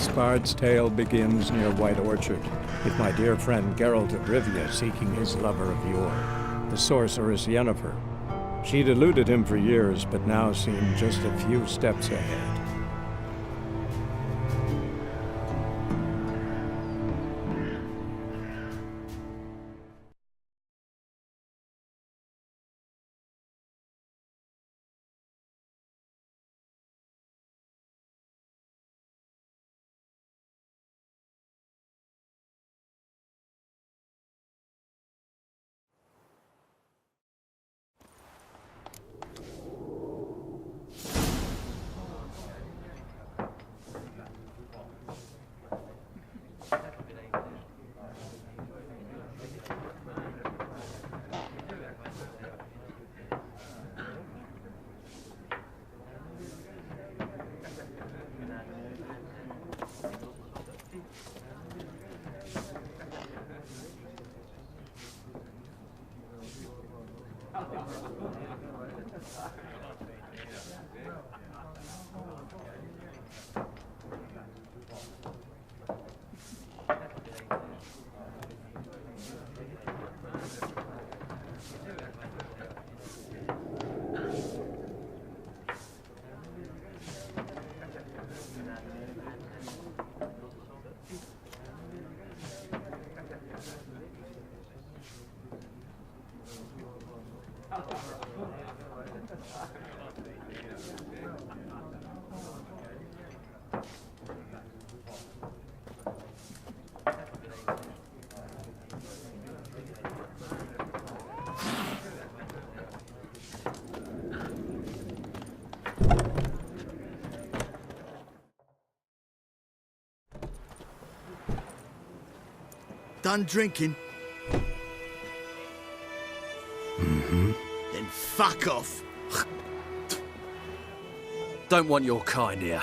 This bard's tale begins near White Orchard, with my dear friend Geralt of Rivia seeking his lover of yore, the sorceress Yennefer. She'd eluded him for years, but now seemed just a few steps ahead. Done drinking? Mm-hmm. Then fuck off. Don't want your kind here.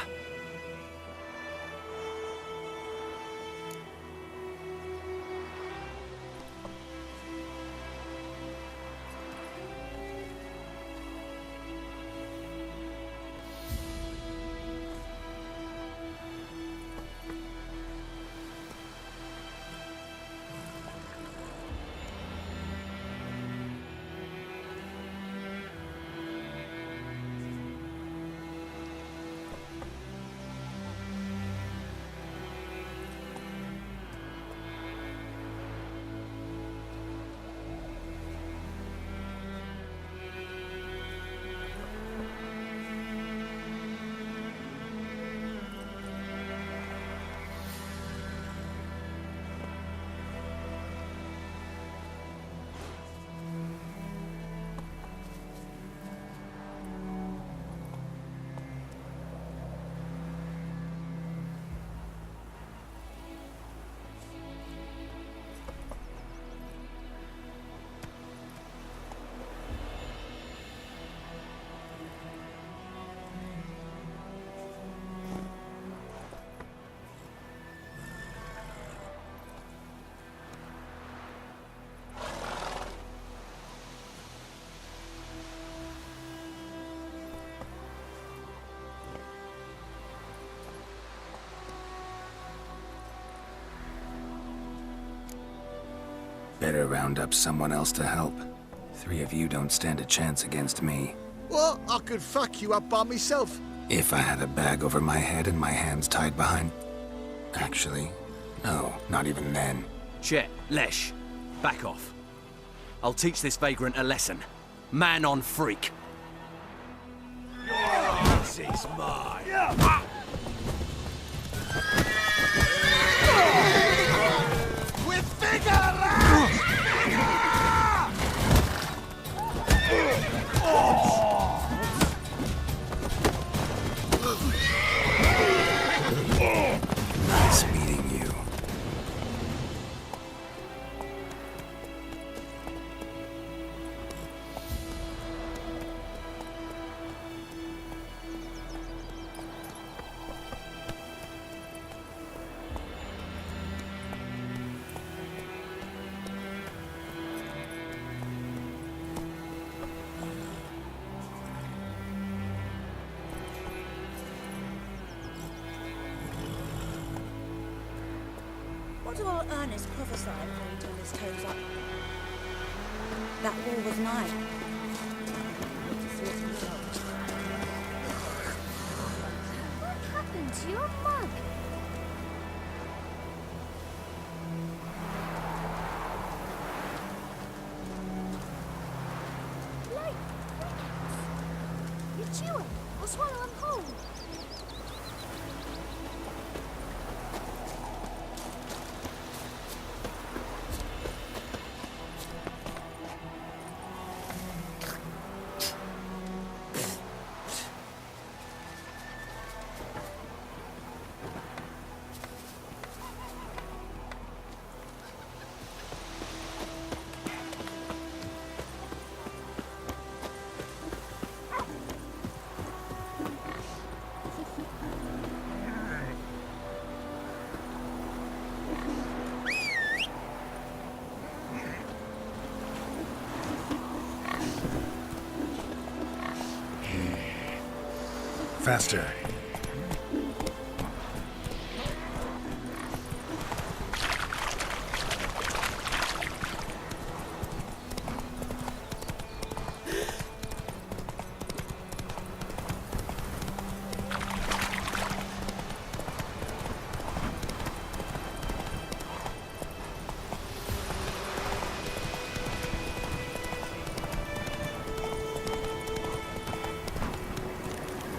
Better round up someone else to help. 3 of you don't stand a chance against me. Well, I could fuck you up by myself. If I had a bag over my head and my hands tied behind... Actually, no, not even then. Chet, Lesh, back off. I'll teach this vagrant a lesson. Man on freak. This is mine. With bigger legs! Nice meeting you. Not all Ernest prophesied when he turned his toes up. That wall was nigh. What happened to your mug? Like crickets. You chew it or swallow them whole. Faster.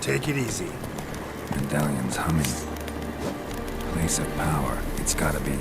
Take it easy. Medallion's humming. Place of power, it's gotta be.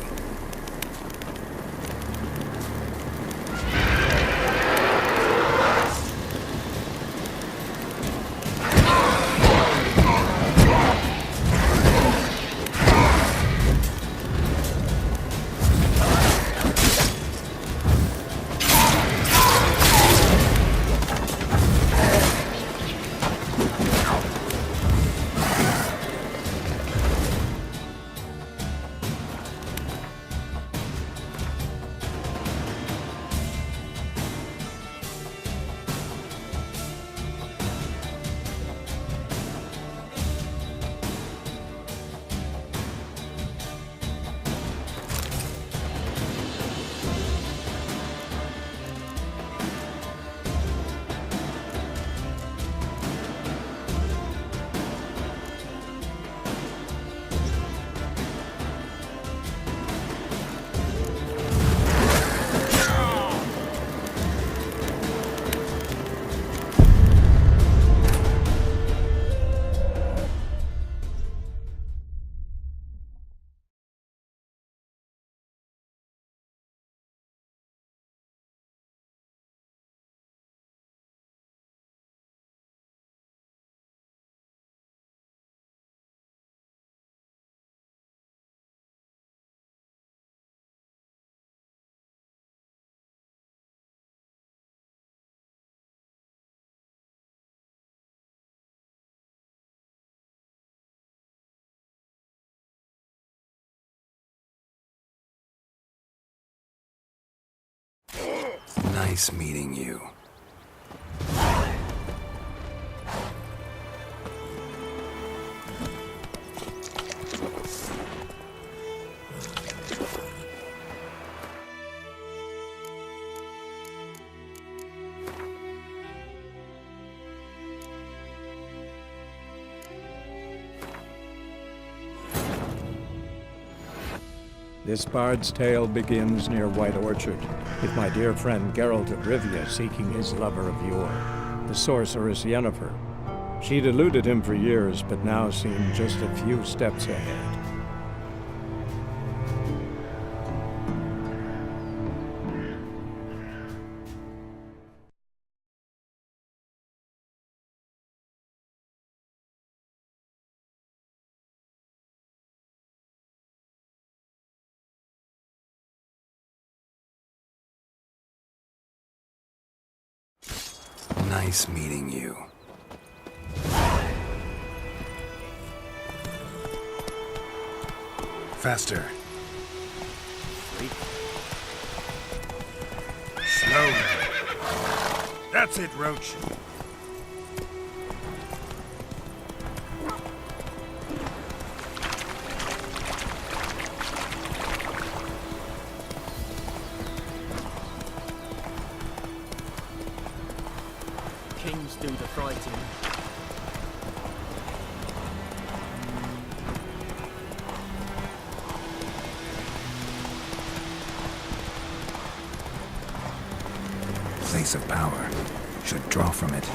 Nice meeting you. This bard's tale begins near White Orchard, with my dear friend Geralt of Rivia seeking his lover of yore, the sorceress Yennefer. She'd eluded him for years, but now seemed just a few steps ahead. Nice meeting you. Faster. Slowly. That's it, Roach. do the fighting. Place of power. Should draw from it.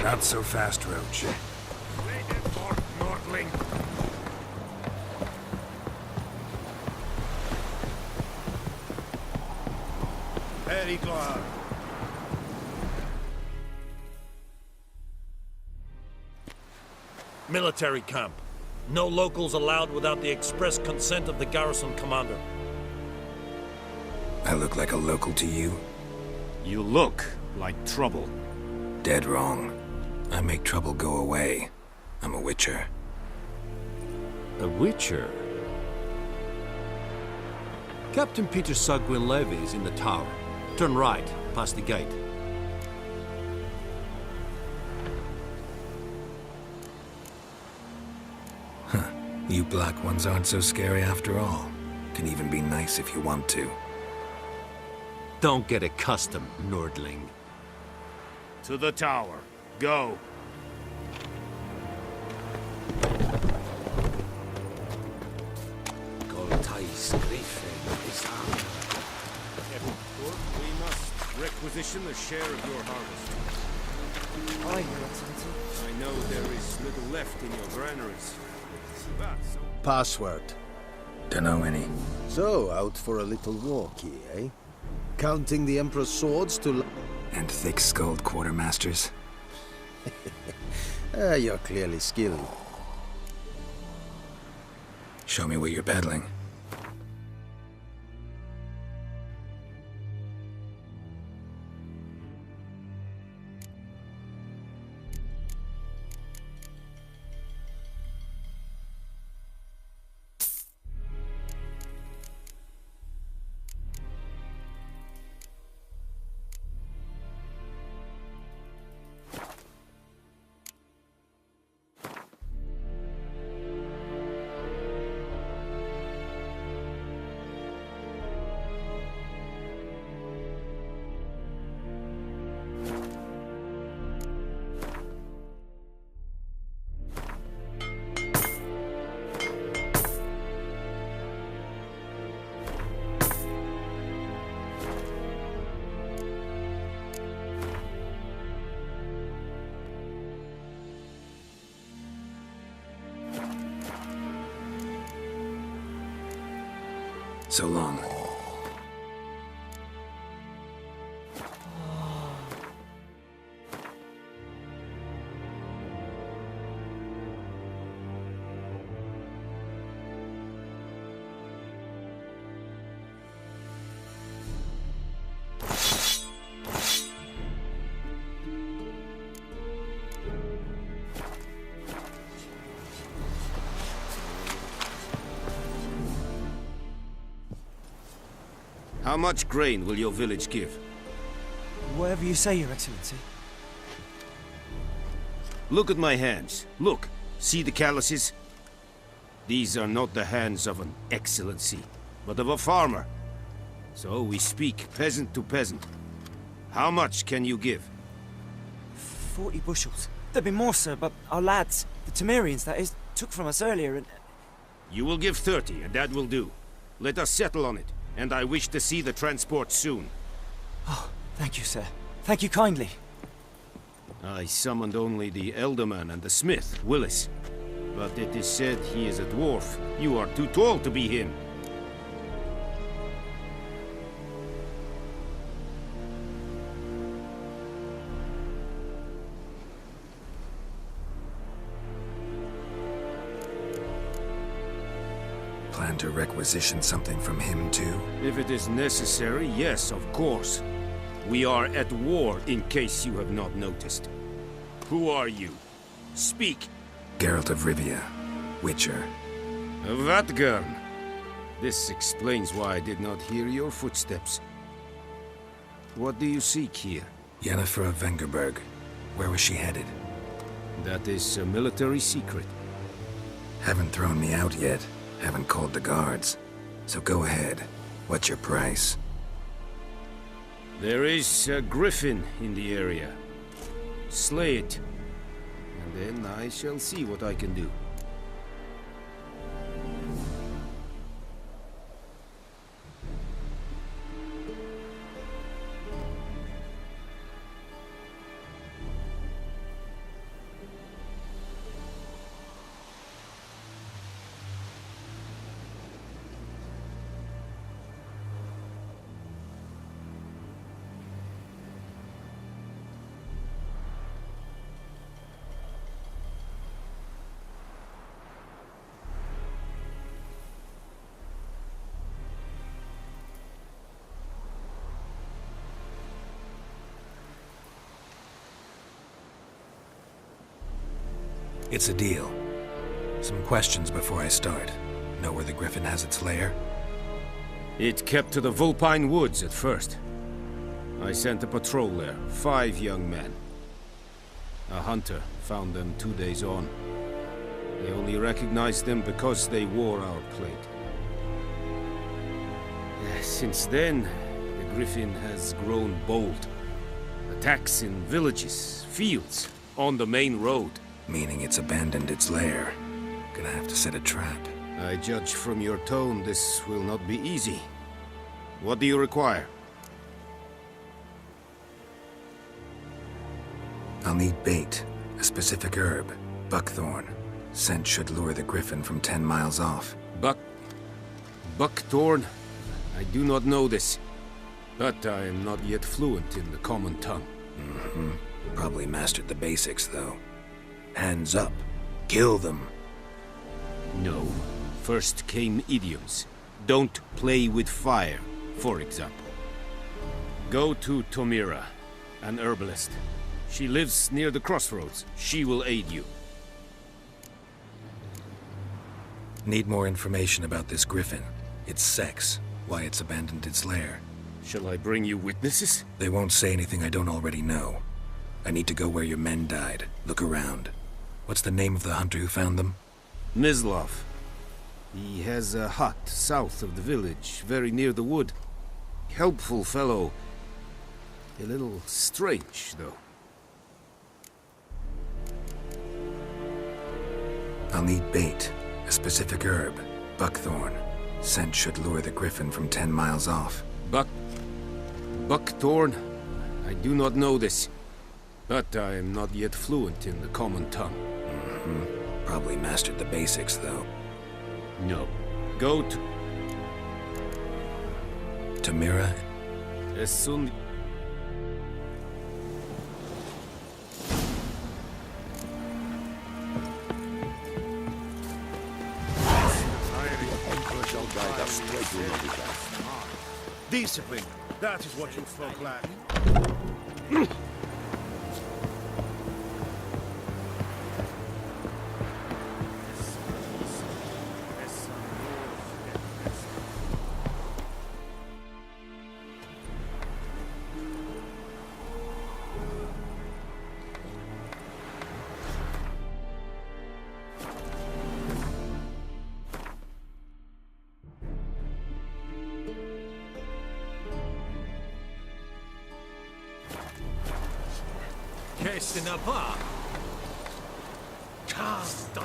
Not so fast, Roach. Very glad. Military camp. No locals allowed without the express consent of the garrison commander. I look like a local to you? You look like trouble. Dead wrong. I make trouble go away. I'm a witcher. A witcher? Captain Peter Sagwin Levy is in the tower. Turn right, past the gate. Huh. You black ones aren't so scary after all. Can even be nice if you want to. Don't get accustomed, Nordling. To the tower. Go. We must requisition a share of your harvest. Aye, Your Excellency. I know there is little left in your granaries. But so Password. Dunno any. So, out for a little walk here, eh? Counting the Emperor's swords to... And thick-skulled quartermasters. You're clearly skilled. Show me what you're peddling. So long. how much grain will your village give? Whatever you say, Your Excellency. Look at my hands. Look. See the calluses? These are not the hands of an excellency, but of a farmer. So we speak peasant to peasant. How much can you give? 40 bushels. There'd be more, sir, but our lads, the Temerians, that is, took from us earlier and... You will give 30, and that will do. Let us settle on it, and I wish to see the transport soon. Oh, thank you, sir. Thank you kindly. I summoned only the Elderman and the smith, Willis. But it is said he is a dwarf. You are too tall to be him. Plan to requisition something from him, too? If it is necessary, yes, of course. We are at war, in case you have not noticed. Who are you? Speak! Geralt of Rivia, Witcher. Vatt'ghern! This explains why I did not hear your footsteps. What do you seek here? Yennefer of Vengerberg. Where was she headed? That is a military secret. Haven't thrown me out yet. Haven't called the guards. So go ahead. What's your price? There is a griffin in the area. Slay it. And then I shall see what I can do. It's a deal. Some questions before I start. Know where the griffin has its lair? It kept to the Vulpine Woods at first. I sent a patrol there, 5 young men. A hunter found them 2 days on. They only recognized them because they wore our plate. Since then, the Griffin has grown bold. Attacks in villages, fields, on the main road. Meaning it's abandoned its lair. Gonna have to set a trap. I judge from your tone this will not be easy. What do you require? I'll need bait, a specific herb, buckthorn. Scent should lure the griffin from 10 miles off. Buckthorn? I do not know this, but I am not yet fluent in the common tongue. Probably mastered the basics, though. Hands up. Kill them. No. First came idioms. Don't play with fire, for example. Go to Tomira, an herbalist. She lives near the crossroads. She will aid you. Need more information about this griffin. Its sex, why it's abandoned its lair. Shall I bring you witnesses? They won't say anything I don't already know. I need to go where your men died. Look around. What's the name of the hunter who found them? Mislav. He has a hut south of the village, very near the wood. Helpful fellow. A little strange, though. I'll need bait, a specific herb, buckthorn. Scent should lure the griffin from 10 miles off. Buckthorn? I do not know this, but I am not yet fluent in the common tongue. Probably mastered the basics, though. No. Go to Tomira? as soon... Discipline. That is what you folk lack. Qu'est-ce n'a pas? Cast down.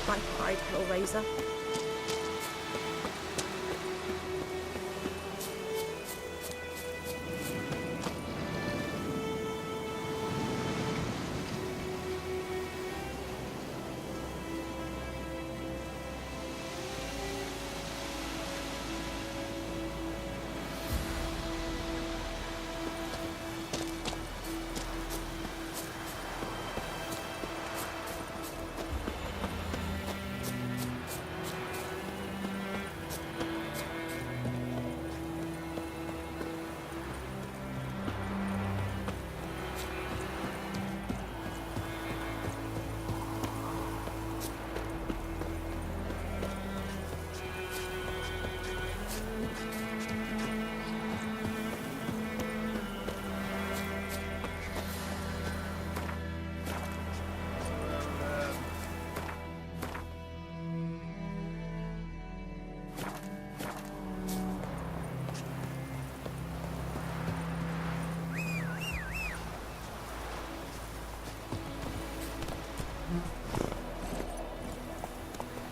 My pride, Hellraiser.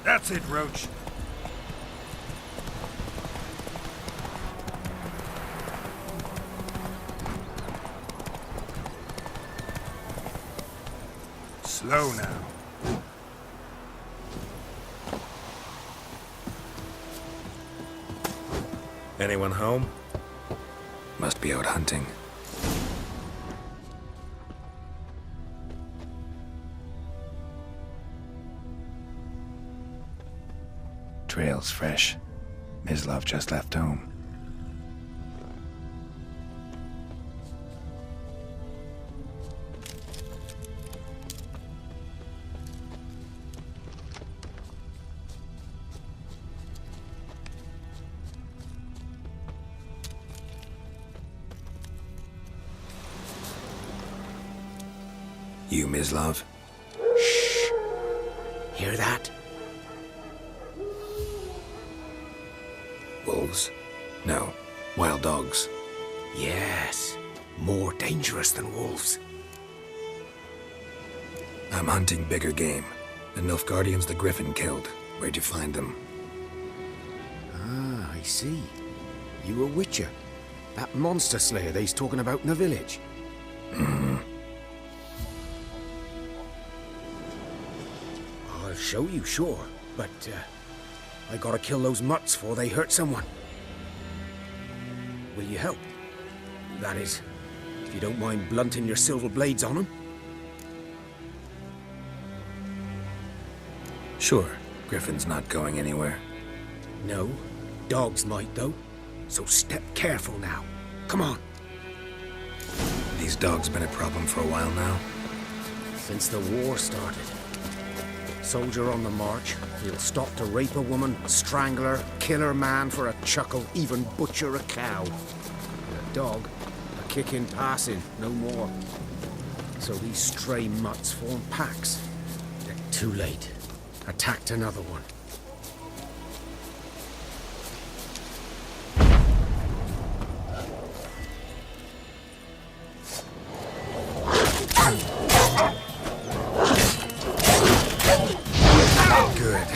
That's it, Roach. Slow now. Anyone home? Must be out hunting. Trail's fresh. Mislav just left home. You, Mislav? Hear that? Wolves? No. Wild dogs. Yes. More dangerous than wolves. I'm hunting bigger game. The Nilfgaardians the Griffin killed. Where'd you find them? Ah, I see. You a witcher. That monster slayer they's talking about in the village. I'll show you, sure. But, I gotta kill those mutts before they hurt someone. Will you help? That is, if you don't mind blunting your silver blades on them. Sure. Griffin's not going anywhere. No. Dogs might, though. So step careful now. Come on. These dogs been a problem for a while now. Since the war started. Soldier on the march, he'll stop to rape a woman, strangle her, kill her man for a chuckle, even butcher a cow. A dog, a kick in passing, no more. So these stray mutts form packs. They're too late. Attacked another one. Good.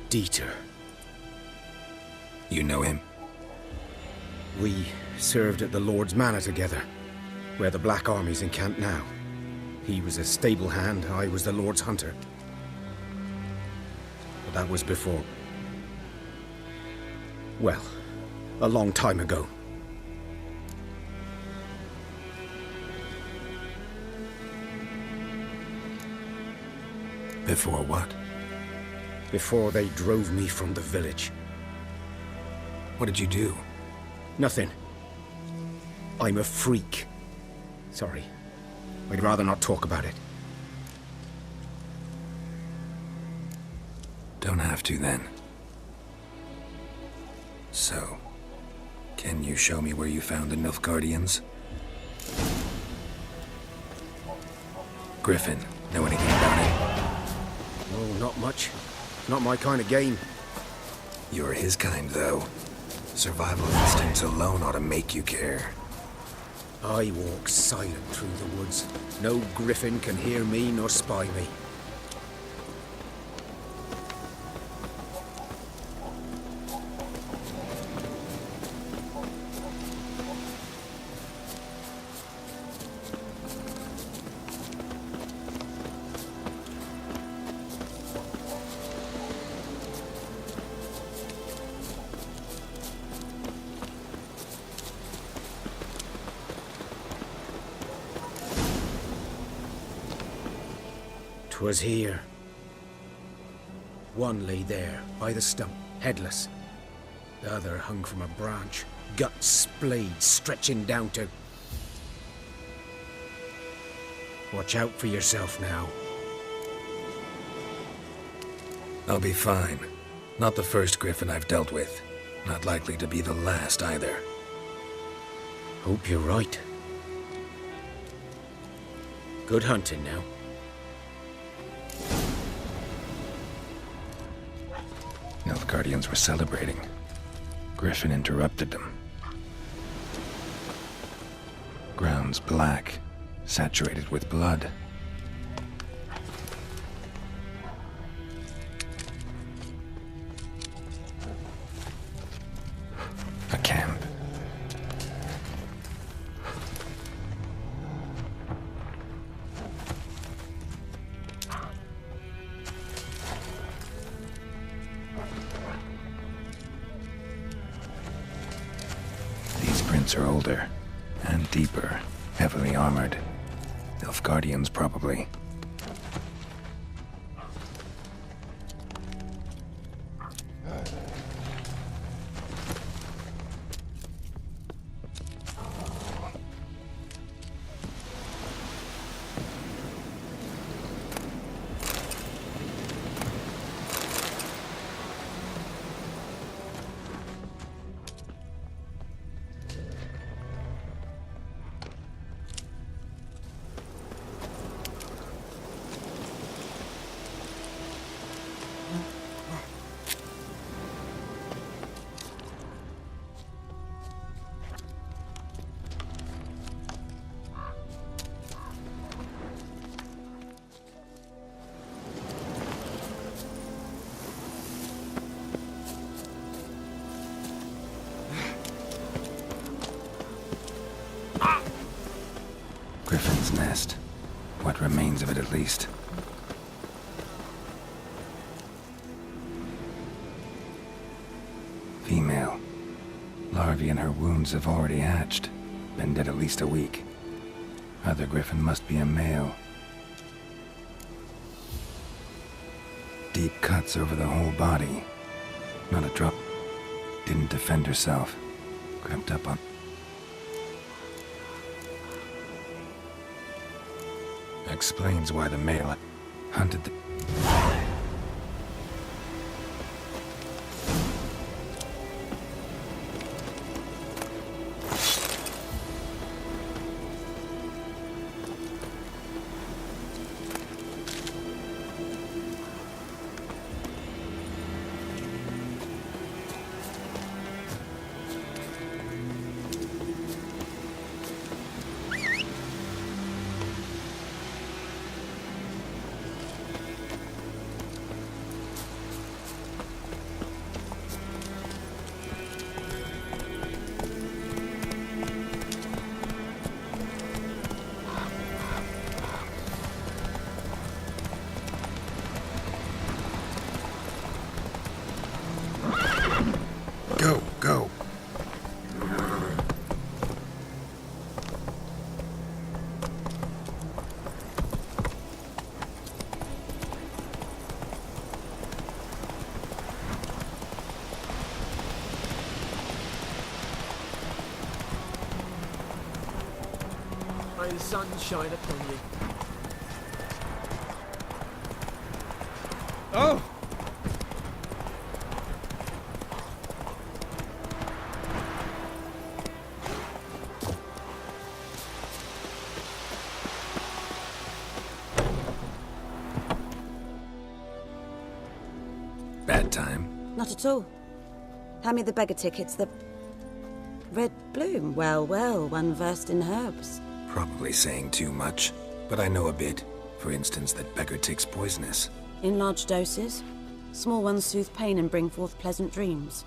Dieter. You know him? We served at the Lord's Manor together, where the Black Army's encamped now. He was a stable hand, I was the Lord's hunter. But that was before... well, a long time ago. Before what? Before they drove me from the village. What did you do? Nothing. I'm a freak. Sorry. I'd rather not talk about it. Don't have to then. So, can you show me where you found the Nilfgaardians? Griffin, know anything about it? No, not much. Not my kind of game. You're his kind, though. Survival instincts alone ought to make you care. I walk silent through the woods. No griffin can hear me nor spy me. Was here. One lay there, by the stump, headless. The other hung from a branch, guts splayed, stretching down to... Watch out for yourself now. I'll be fine. Not the first Griffin I've dealt with. Not likely to be the last either. Hope you're right. Good hunting now. Nilfgaardians were celebrating. Griffin interrupted them. Ground's black, saturated with blood. A camp. Are older and deeper, heavily armored. Nilfgaardians, probably. Griffin's nest. What remains of it, at least. Female. Larvae in her wounds have already hatched. Been dead at least a week. Other griffin must be a male. Deep cuts over the whole body. Not a drop. Didn't defend herself. Crept up on... Explains why the male hunted the... Go, go. May the sun shine upon you. Oh! Bad time. Not at all. Hand me the beggar tickets, the... Red bloom. Well, well, one versed in herbs. Probably saying too much, but I know a bit. For instance, that beggar tick's poisonous. In large doses. Small ones soothe pain and bring forth pleasant dreams.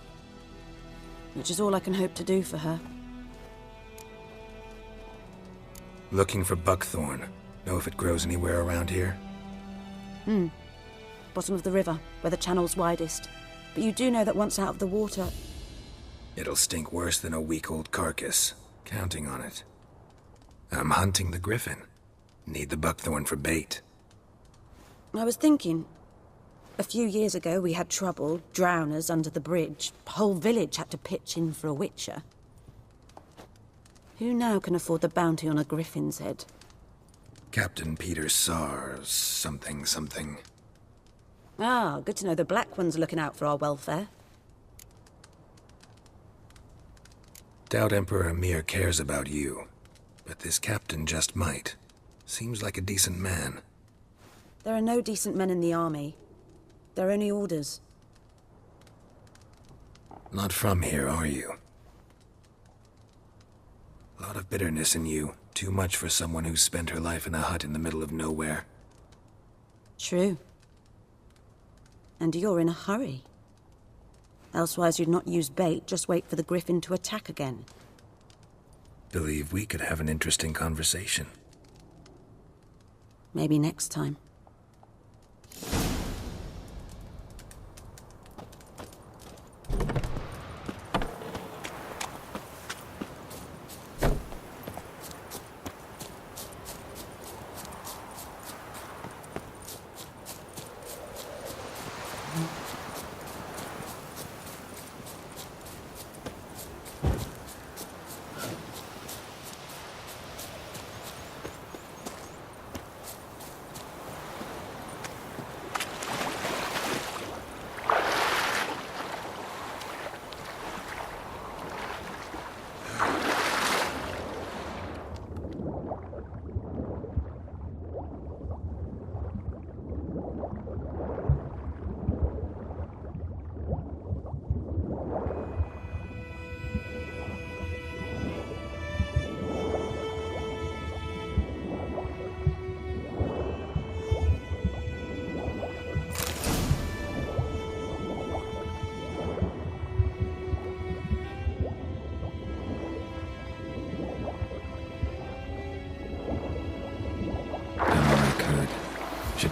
Which is all I can hope to do for her. Looking for buckthorn. Know if it grows anywhere around here? Bottom of the river, where the channel's widest. But you do know that once out of the water... It'll stink worse than a week-old carcass. Counting on it. I'm hunting the griffin. Need the buckthorn for bait. I was thinking... A few years ago we had trouble, drowners under the bridge. Whole village had to pitch in for a witcher. Who now can afford the bounty on a griffin's head? Captain Peter Sars, something. Ah, good to know the Black One's looking out for our welfare. Doubt Emperor Emir cares about you. But this captain just might. Seems like a decent man. There are no decent men in the army. They're only orders. Not from here, are you? A lot of bitterness in you. Too much for someone who's spent her life in a hut in the middle of nowhere. True. And you're in a hurry. Elsewise you'd not use bait, just wait for the griffin to attack again. Believe we could have an interesting conversation. Maybe next time.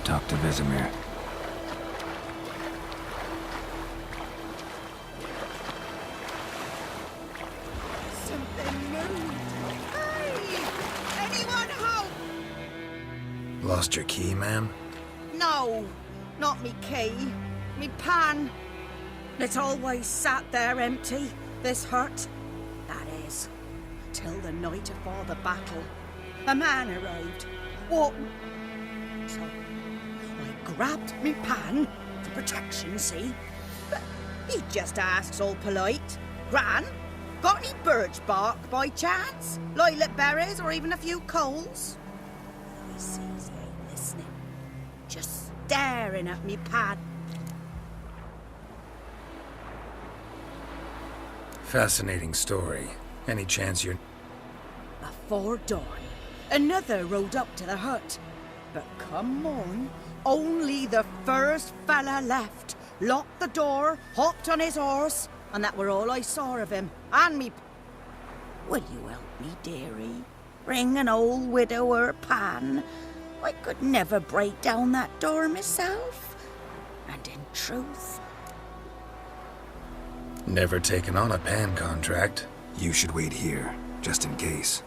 talk to Vesemir. Something moved. Hey! Anyone home? Lost your key, ma'am? No, not me key. Me pan. It's always sat there empty, this hut. That is, till the night afore the battle. A man arrived. What? So, I grabbed me pan for protection, see? But he just asks all polite. Gran, got any birch bark by chance? Lilac berries or even a few coals? I sees he ain't listening. Just staring at me pan. Fascinating story. Any chance you're... Before dawn, another rode up to the hut. But come on, only the first fella left. Locked the door, hopped on his horse, and that were all I saw of him. And me... Will you help me, dearie? Bring an old widower pan. I could never break down that door myself. And in truth... Never taken on a pan contract. You should wait here, just in case.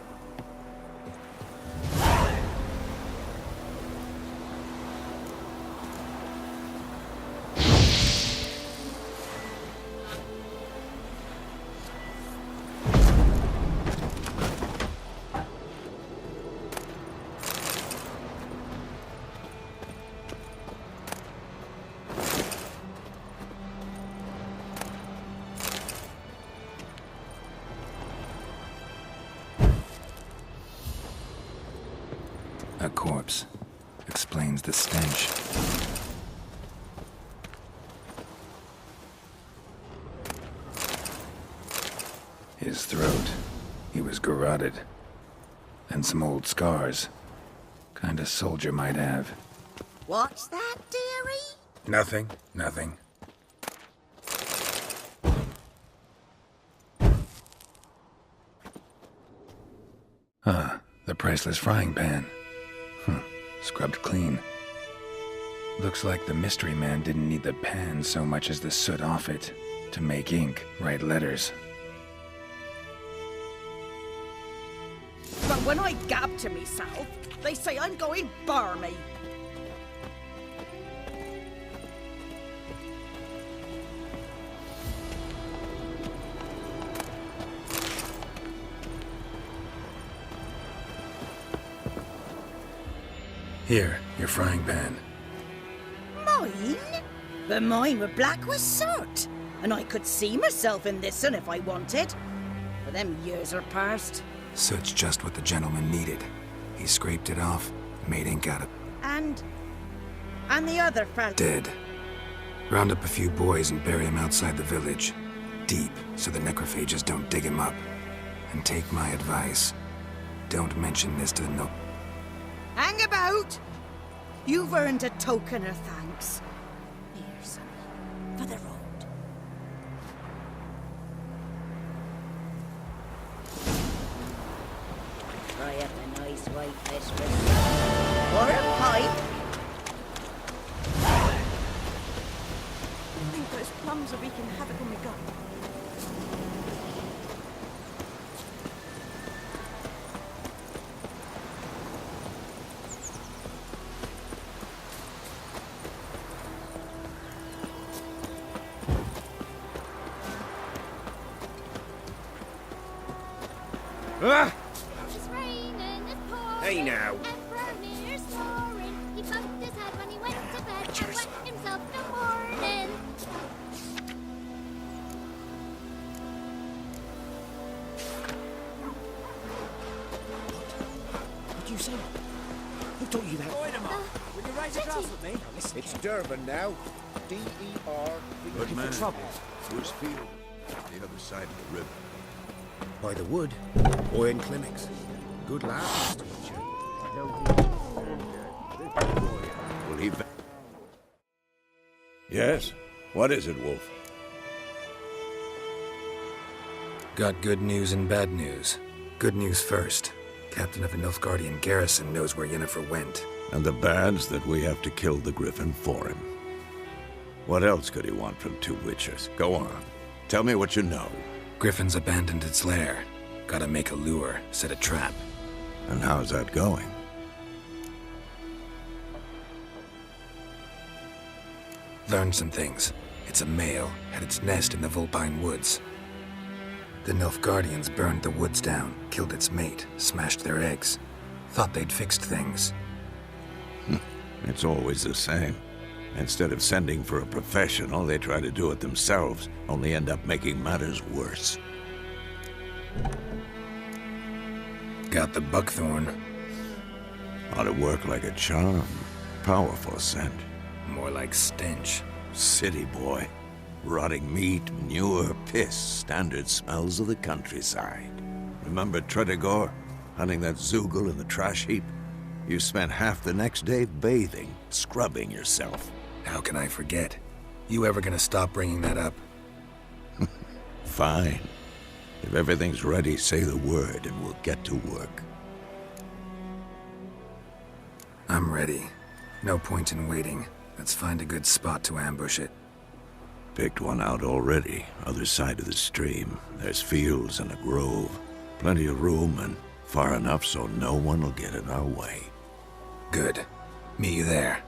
A corpse. Explains the stench. His throat. He was garroted. And some old scars. Kinda soldier might have. What's that, dearie? Nothing. Nothing. Ah, the priceless frying pan. Scrubbed clean. Looks like the mystery man didn't need the pan so much as the soot off it to make ink, write letters. But when I gab to myself, they say I'm going barmy. Here, your frying pan. Mine? But mine were black with soot. And I could see myself in this one if I wanted. But them years are past. Soot's just what the gentleman needed. He scraped it off, made ink out of it. And the other fella? Dead. Round up a few boys and bury him outside the village. Deep, so the necrophages don't dig him up. And take my advice. Don't mention this to the Hang about! You've earned a token of thanks. Here, sonny, for the road. Try up a nice white fish with or a pipe. I think those plums are wreaking havoc on my gut. Ah! It's raining, it's pouring, Hey now. and Bernier's snoring. He bumped his head when he went to bed and wet himself in the morning. What do you say? Who taught you that? Will you raise a glass with me? It's Durban now. D-E-R... Looking for trouble? Where's Field? The other side of the river. By the wood. Boy and clinics. Good lad, Mr. Will he... Yes? What is it, Wolf? Got good news and bad news. Good news first. Captain of a Nilfgaardian garrison knows where Yennefer went. And the bad's that we have to kill the Griffin for him. What else could he want from two witchers? Go on. Tell me what you know. Griffin's abandoned its lair. Gotta make a lure, set a trap. And how's that going? Learned some things. It's a male, had its nest in the Vulpine Woods. The Nilfgaardians burned the woods down, killed its mate, smashed their eggs. Thought they'd fixed things. It's always the same. Instead of sending for a professional, they try to do it themselves, only end up making matters worse. Got the buckthorn. Ought to work like a charm. Powerful scent. More like stench. City boy. Rotting meat, manure, piss. Standard smells of the countryside. Remember Tretogor? Hunting that Zoogle in the trash heap? You spent half the next day bathing, scrubbing yourself. How can I forget? You ever gonna stop bringing that up? Fine. If everything's ready, say the word and we'll get to work. I'm ready. No point in waiting. Let's find a good spot to ambush it. Picked one out already, other side of the stream. There's fields and a grove. Plenty of room and far enough so no one will get in our way. Good. Meet you there.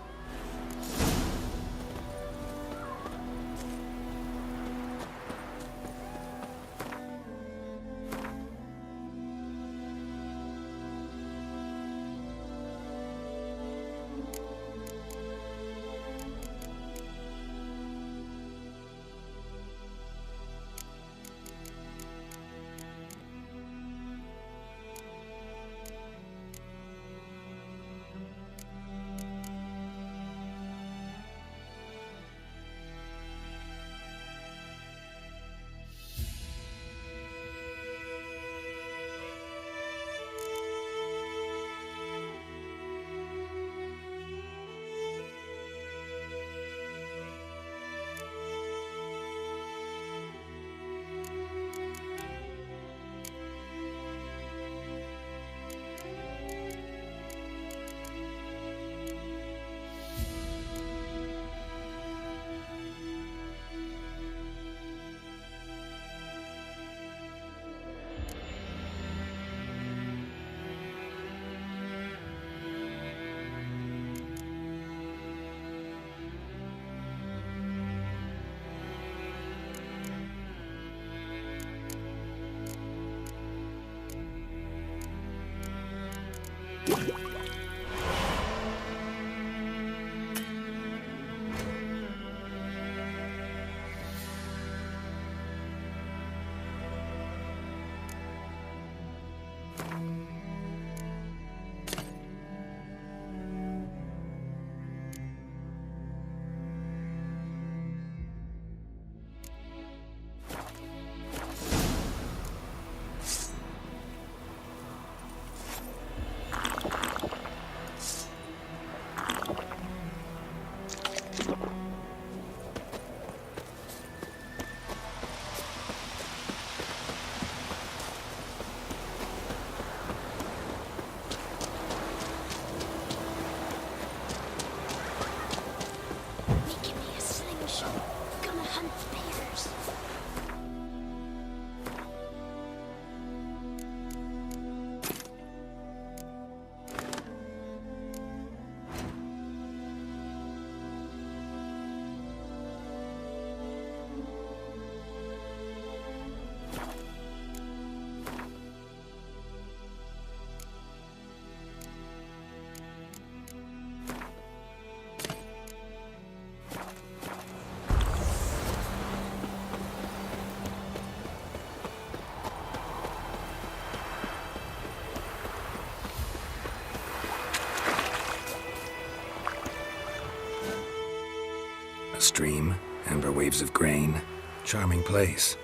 Stream, amber waves of grain. Charming place.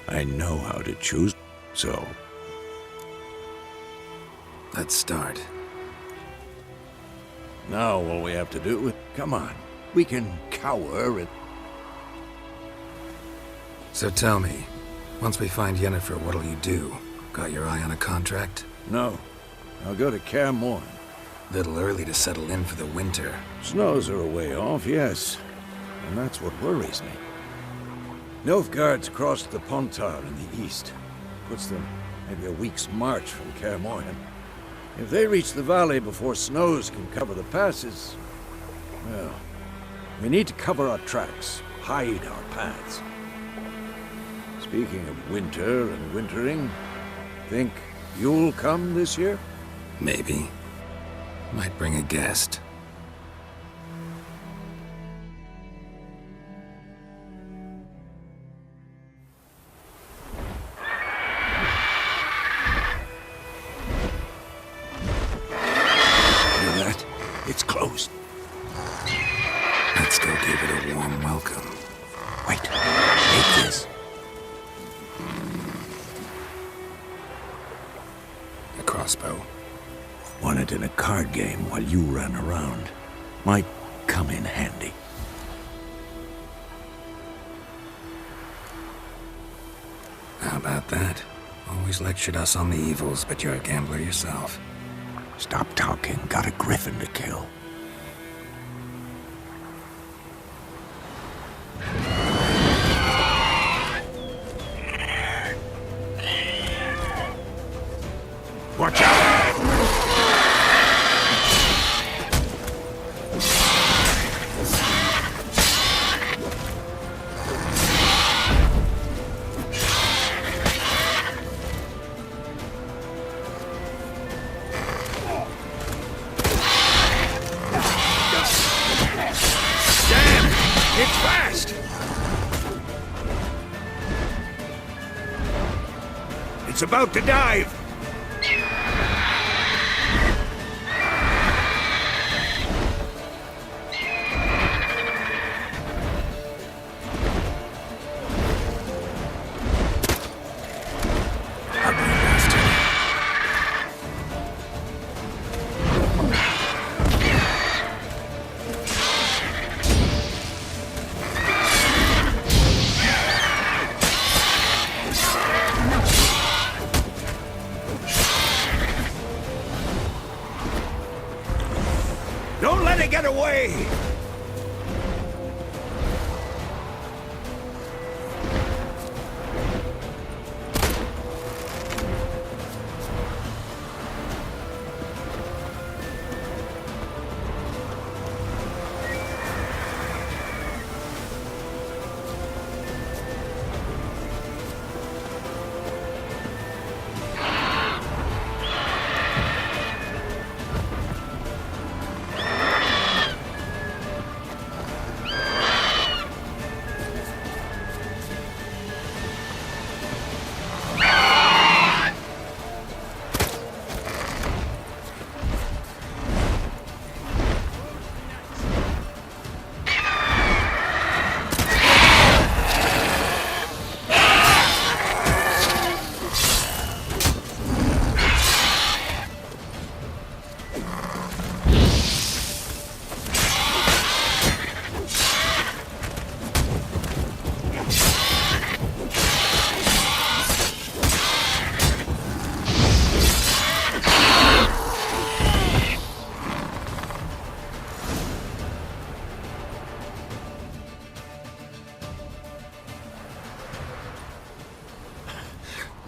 I know how to choose, so... Let's start. Now all we have to do is... Come on. We can cower and... So tell me, once we find Yennefer, what'll you do? Got your eye on a contract? No. I'll go to Kaer Morhen. Little early to settle in for the winter. Snows are a way off, yes. And that's what worries me. Nilfgaard's crossed the Pontar in the east. Puts them maybe a week's march from Kaer Morhen. If they reach the valley before snows can cover the passes, well, we need to cover our tracks, hide our paths. Speaking of winter and wintering, think you'll come this year? Maybe. Might bring a guest. Hear that? It's closed. Let's go give it a warm welcome. Wait, take this. A crossbow. Won it in a card game while you ran around. Might come in handy. How about that? Always lectured us on the evils, but you're a gambler yourself. Stop talking. Got a griffin to kill. Watch out! It's fast! It's about to dive! Don't let it get away!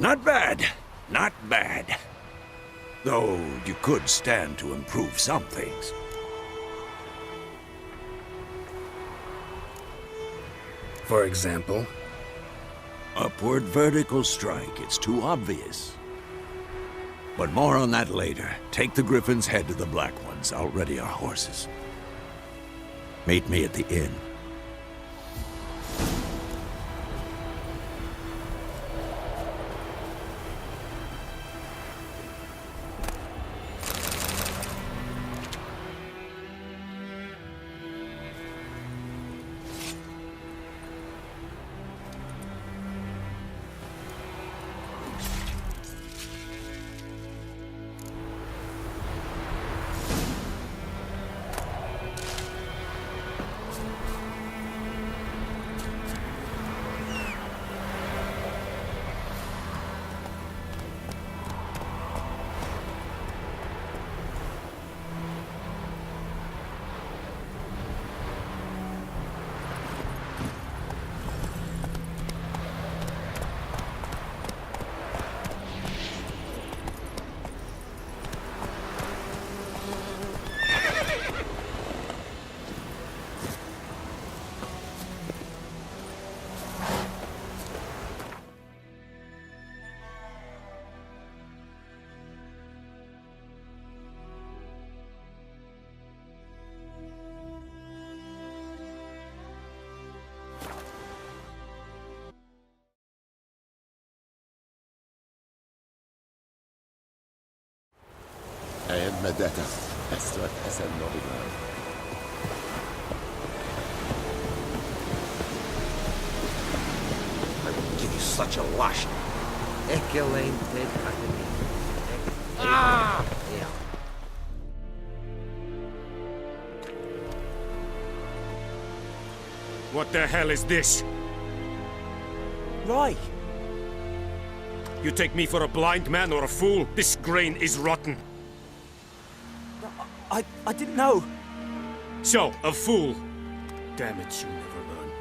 Not bad. Not bad. Though you could stand to improve some things. For example? Upward vertical strike. It's too obvious. But more on that later. Take the Griffin's head to the Black Ones. I'll ready our horses. Meet me at the inn. Medetta. Esto es el novigrado. I will give you such a lash. Excelente academia. Ah! Yeah. What the hell is this? Right. You take me for a blind man or a fool? This grain is rotten. I didn't know. So, a fool. Damn it, you never learn.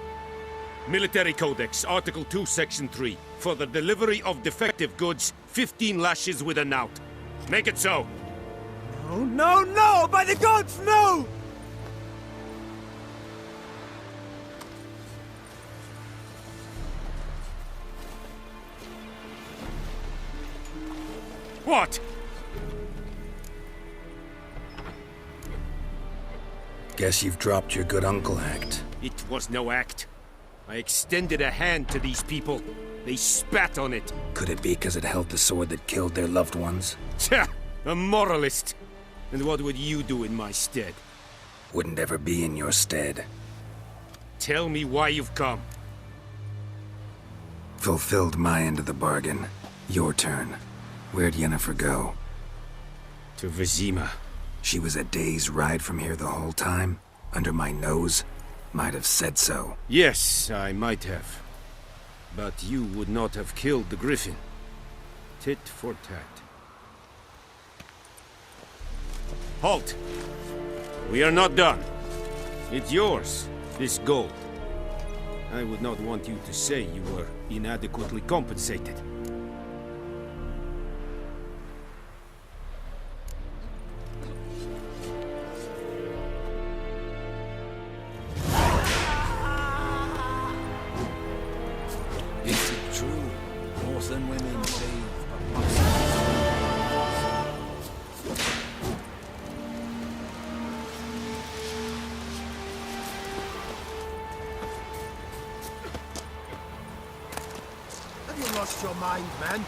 Military Codex, Article 2, Section 3. For the delivery of defective goods, 15 lashes with a knout. Make it so. No, no, no! By the gods, no! What? Guess you've dropped your good uncle act. It was no act. I extended a hand to these people. They spat on it. Could it be because it held the sword that killed their loved ones? Tja, a moralist. And what would you do in my stead? Wouldn't ever be in your stead. Tell me why you've come. Fulfilled my end of the bargain. Your turn. Where'd Yennefer go? To Vizima. She was a day's ride from here the whole time? Under my nose? Might have said so. Yes, I might have. But you would not have killed the griffin. Tit for tat. Halt! We are not done. It's yours, this gold. I would not want you to say you were inadequately compensated. Is it true? Northern women save Have you lost your mind, man?